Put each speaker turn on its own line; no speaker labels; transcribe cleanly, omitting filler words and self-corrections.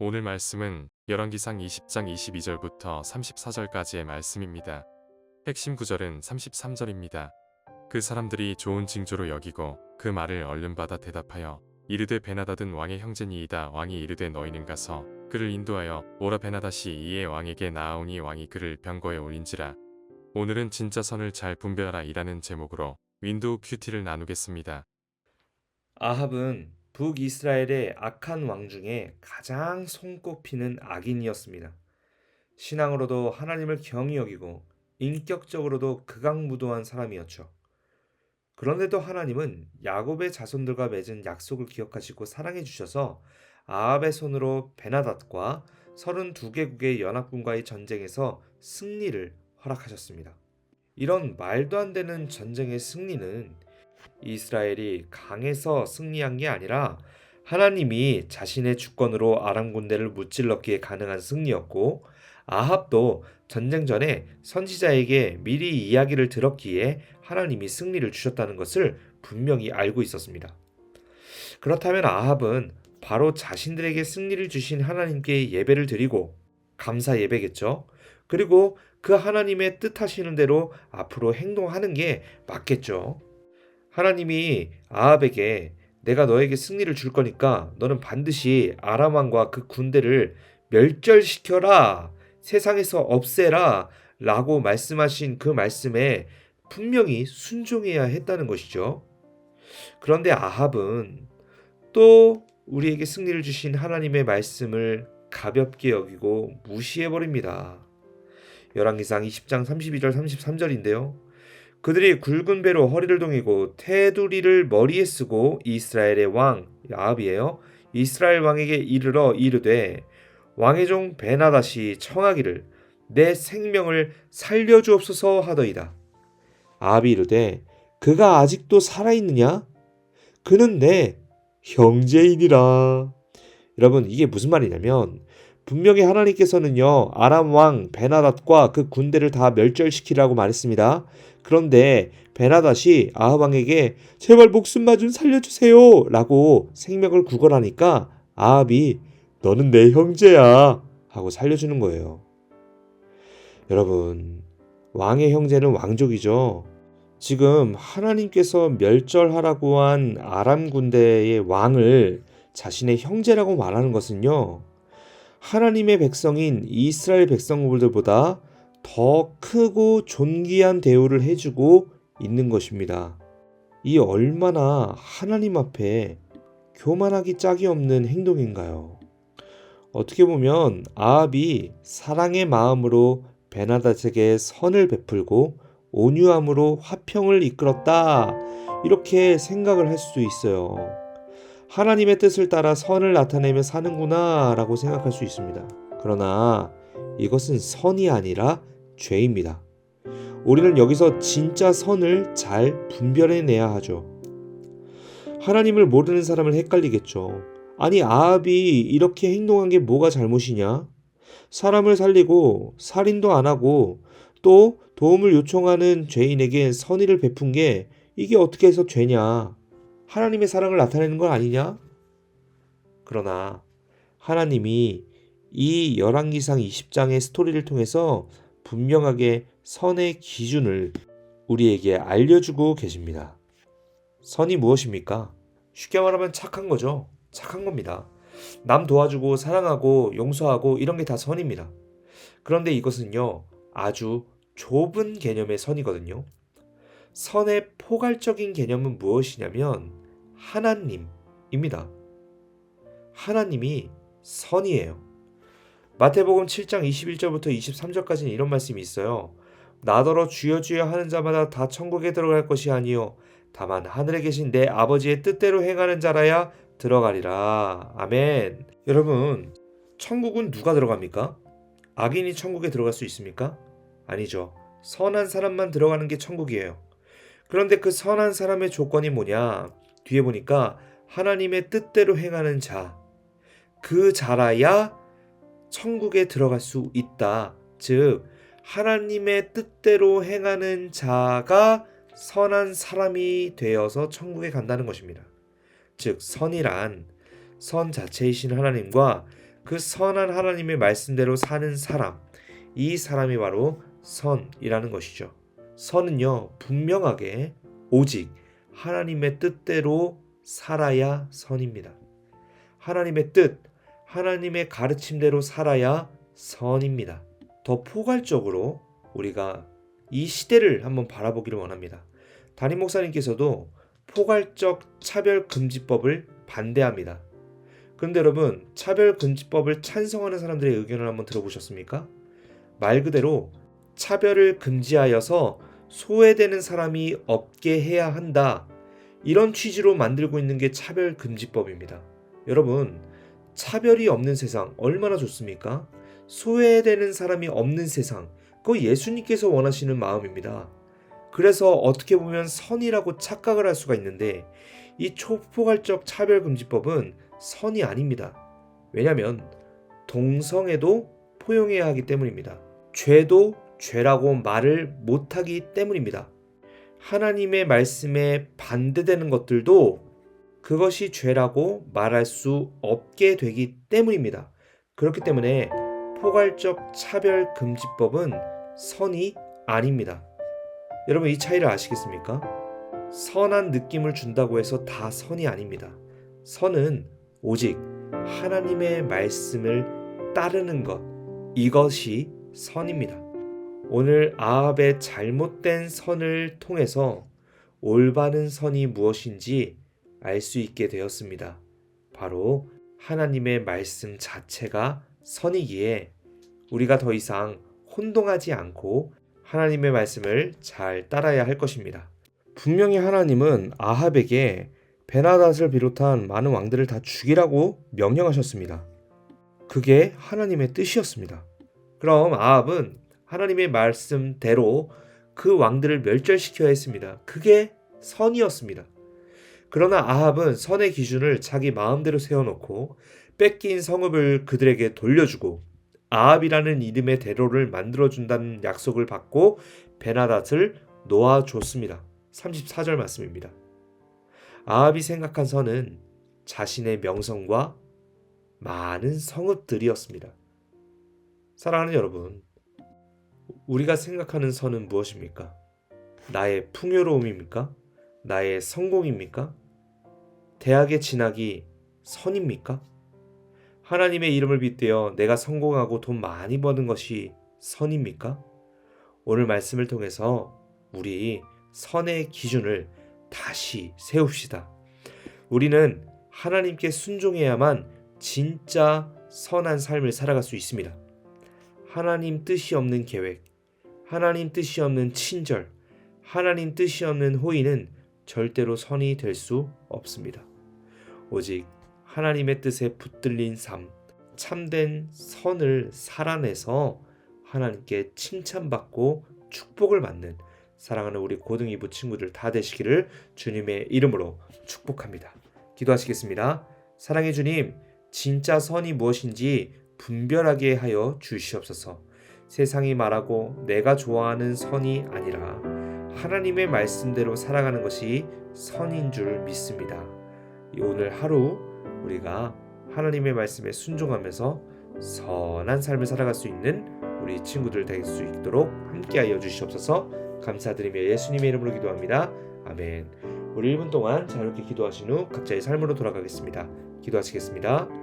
오늘 말씀은 열왕기상 20장 22절부터 34절까지의 말씀입니다. 핵심 구절은 33절입니다. 그 사람들이 좋은 징조로 여기고 그 말을 얼른 받아 대답하여 이르되 베나다든 왕의 형제니이다. 왕이 이르되 너희는 가서 그를 인도하여 오라. 베나다시 이에 왕에게 나아오니 왕이 그를 병거에 올린지라. 오늘은 진짜 선을 잘 분별하라 이라는 제목으로 윈도우 큐티를 나누겠습니다.
아합은 북이스라엘의 악한 왕 중에 가장 손꼽히는 악인이었습니다. 신앙으로도 하나님을 경히 여기고 인격적으로도 극악무도한 사람이었죠. 그런데도 하나님은 야곱의 자손들과 맺은 약속을 기억하시고 사랑해 주셔서 아합의 손으로 베나닷과 32개국의 연합군과의 전쟁에서 승리를 허락하셨습니다. 이런 말도 안 되는 전쟁의 승리는 이스라엘이 강해서 승리한 게 아니라 하나님이 자신의 주권으로 아람 군대를 무찔렀기에 가능한 승리였고, 아합도 전쟁 전에 선지자에게 미리 이야기를 들었기에 하나님이 승리를 주셨다는 것을 분명히 알고 있었습니다. 그렇다면 아합은 바로 자신들에게 승리를 주신 하나님께 예배를 드리고 감사 예배겠죠. 그리고 그 하나님의 뜻하시는 대로 앞으로 행동하는 게 맞겠죠. 하나님이 아합에게 내가 너에게 승리를 줄 거니까 너는 반드시 아람 왕과 그 군대를 멸절시켜라, 세상에서 없애라 라고 말씀하신 그 말씀에 분명히 순종해야 했다는 것이죠. 그런데 아합은 또 우리에게 승리를 주신 하나님의 말씀을 가볍게 여기고 무시해 버립니다. 열왕기상 20장 32절 33절인데요. 그들이 굵은 배로 허리를 동이고 테두리를 머리에 쓰고 이스라엘의 왕 아합이에요. 이스라엘 왕에게 이르러 이르되 왕의 종 베나닷이 청하기를 내 생명을 살려주옵소서 하더이다. 아합이 이르되 그가 아직도 살아있느냐? 그는 내 형제이니라. 여러분, 이게 무슨 말이냐면 분명히 하나님께서는요 아람 왕 베나닷과 그 군대를 다 멸절시키라고 말했습니다. 그런데 베나닷이 아합 왕에게 제발 목숨만 좀 살려주세요 라고 생명을 구걸하니까 아합이 너는 내 형제야 하고 살려주는 거예요. 여러분, 왕의 형제는 왕족이죠. 지금 하나님께서 멸절하라고 한 아람 군대의 왕을 자신의 형제라고 말하는 것은요, 하나님의 백성인 이스라엘 백성들보다 더 크고 존귀한 대우를 해주고 있는 것입니다. 이 얼마나 하나님 앞에 교만하기 짝이 없는 행동인가요? 어떻게 보면 아합이 사랑의 마음으로 베나닷에게 선을 베풀고 온유함으로 화평을 이끌었다, 이렇게 생각을 할 수도 있어요. 하나님의 뜻을 따라 선을 나타내며 사는구나 라고 생각할 수 있습니다. 그러나 이것은 선이 아니라 죄입니다. 우리는 여기서 진짜 선을 잘 분별해내야 하죠. 하나님을 모르는 사람을 헷갈리겠죠. 아니, 아합이 이렇게 행동한 게 뭐가 잘못이냐? 사람을 살리고 살인도 안 하고 또 도움을 요청하는 죄인에게 선의를 베푼 게 이게 어떻게 해서 죄냐? 하나님의 사랑을 나타내는 건 아니냐? 그러나 하나님이 이 열왕기상 20장의 스토리를 통해서 분명하게 선의 기준을 우리에게 알려주고 계십니다. 선이 무엇입니까? 쉽게 말하면 착한 거죠. 착한 겁니다. 남 도와주고 사랑하고 용서하고 이런 게 다 선입니다. 그런데 이것은요, 아주 좁은 개념의 선이거든요. 선의 포괄적인 개념은 무엇이냐면 하나님입니다. 하나님이 선이에요. 마태복음 7장 21절부터 23절까지는 이런 말씀이 있어요. 나더러 주여 주여 하는 자마다 다 천국에 들어갈 것이 아니요 다만 하늘에 계신 내 아버지의 뜻대로 행하는 자라야 들어가리라. 아멘. 여러분, 천국은 누가 들어갑니까? 악인이 천국에 들어갈 수 있습니까? 아니죠. 선한 사람만 들어가는 게 천국이에요. 그런데 그 선한 사람의 조건이 뭐냐? 뒤에 보니까 하나님의 뜻대로 행하는 자, 그 자라야 천국에 들어갈 수 있다. 즉, 하나님의 뜻대로 행하는 자가 선한 사람이 되어서 천국에 간다는 것입니다. 즉, 선이란 선 자체이신 하나님과 그 선한 하나님의 말씀대로 사는 사람, 이 사람이 바로 선이라는 것이죠. 선은요, 분명하게 오직 하나님의 뜻대로 살아야 선입니다. 하나님의 뜻, 하나님의 가르침대로 살아야 선입니다. 더 포괄적으로 우리가 이 시대를 한번 바라보기를 원합니다. 담임 목사님께서도 포괄적 차별금지법을 반대합니다. 그런데 여러분, 차별금지법을 찬성하는 사람들의 의견을 한번 들어보셨습니까? 말 그대로 차별을 금지하여서 소외되는 사람이 없게 해야 한다, 이런 취지로 만들고 있는 게 차별금지법입니다. 여러분, 차별이 없는 세상 얼마나 좋습니까? 소외되는 사람이 없는 세상, 그거 예수님께서 원하시는 마음입니다. 그래서 어떻게 보면 선이라고 착각을 할 수가 있는데, 이 초포괄적 차별금지법은 선이 아닙니다. 왜냐하면 동성애도 포용해야 하기 때문입니다. 죄도 죄라고 말을 못하기 때문입니다. 하나님의 말씀에 반대되는 것들도 그것이 죄라고 말할 수 없게 되기 때문입니다. 그렇기 때문에 포괄적 차별금지법은 선이 아닙니다. 여러분, 이 차이를 아시겠습니까? 선한 느낌을 준다고 해서 다 선이 아닙니다. 선은 오직 하나님의 말씀을 따르는 것, 이것이 선입니다. 오늘 아합의 잘못된 선을 통해서 올바른 선이 무엇인지 알 수 있게 되었습니다. 바로 하나님의 말씀 자체가 선이기에 우리가 더 이상 혼동하지 않고 하나님의 말씀을 잘 따라야 할 것입니다. 분명히 하나님은 아합에게 베나닷을 비롯한 많은 왕들을 다 죽이라고 명령하셨습니다. 그게 하나님의 뜻이었습니다. 그럼 아합은 하나님의 말씀대로 그 왕들을 멸절시켜야 했습니다. 그게 선이었습니다. 그러나 아합은 선의 기준을 자기 마음대로 세워놓고 뺏긴 성읍을 그들에게 돌려주고 아합이라는 이름의 대로를 만들어준다는 약속을 받고 베나닷을 놓아줬습니다. 34절 말씀입니다. 아합이 생각한 선은 자신의 명성과 많은 성읍들이었습니다. 사랑하는 여러분, 우리가 생각하는 선은 무엇입니까? 나의 풍요로움입니까? 나의 성공입니까? 대학에 진학이 선입니까? 하나님의 이름을 빗대어 내가 성공하고 돈 많이 버는 것이 선입니까? 오늘 말씀을 통해서 우리 선의 기준을 다시 세웁시다. 우리는 하나님께 순종해야만 진짜 선한 삶을 살아갈 수 있습니다. 하나님 뜻이 없는 계획, 하나님 뜻이 없는 친절, 하나님 뜻이 없는 호의는 절대로 선이 될 수 없습니다. 오직 하나님의 뜻에 붙들린 삶, 참된 선을 살아내서 하나님께 칭찬받고 축복을 받는 사랑하는 우리 고등 2부 친구들 다 되시기를 주님의 이름으로 축복합니다. 기도하시겠습니다. 사랑의 주님, 진짜 선이 무엇인지 분별하게 하여 주시옵소서. 세상이 말하고 내가 좋아하는 선이 아니라 하나님의 말씀대로 살아가는 것이 선인 줄 믿습니다. 오늘 하루 우리가 하나님의 말씀에 순종하면서 선한 삶을 살아갈 수 있는 우리 친구들 될 수 있도록 함께하여 주시옵소서. 감사드리며 예수님의 이름으로 기도합니다. 아멘. 우리 1분 동안 자유롭게 기도하신 후 각자의 삶으로 돌아가겠습니다. 기도하시겠습니다.